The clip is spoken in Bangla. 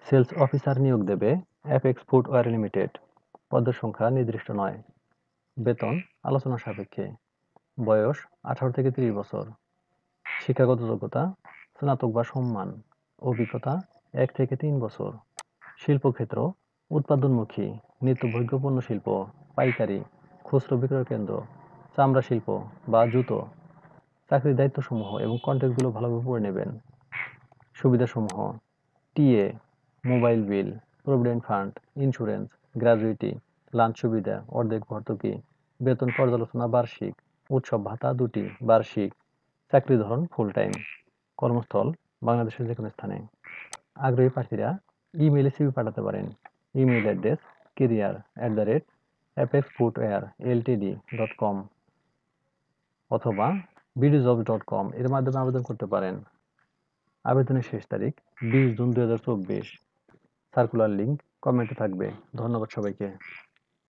সেলস অফিসার নিয়োগ দেবে অ্যাপেক্স ফুটওয়্যার লিমিটেড। পদের সংখ্যা নির্দিষ্ট নয়। বেতন আলোচনা সাপেক্ষে। বয়স 18 থেকে 30 বছর। শিক্ষাগত যোগ্যতা স্নাতক বা সম্মান। অভিজ্ঞতা 1 থেকে 3 বছর। শিল্পক্ষেত্র উৎপাদনমুখী, নিত্যভোগ্য পণ্য শিল্প, পাইকারি, খুচরো বিক্রয় কেন্দ্র, চামড়া শিল্প বা জুতো। চাকরির দায়িত্বসমূহ এবং কন্টেন্টগুলো ভালোভাবে পড়ে নেবেন। সুবিধাসমূহ: TA, mobile bill, provident fund, insurance, gratuity, lunch সুবিধা, অর্ধেক ভর্তুকি, বেতন পর্যালোচনা বার্ষিক, উৎসব ভাতা 2টি বার্ষিক। চাকরি ধরন ফুল টাইম। কর্মস্থল বাংলাদেশের যেকোনো স্থানে। আগ্রহী প্রার্থীরা ইমেইলে সিভি পাঠাতে পারেন। ইমেইল অ্যাড্রেস career@apexfootwearltd.com অথবা bdjobs.com এর মাধ্যমে আবেদন করতে পারেন। আবেদনের শেষ তারিখ 20 জুন 2024। সার্কুলার লিংক কমেন্টে থাকবে। ধন্যবাদ সবাইকে।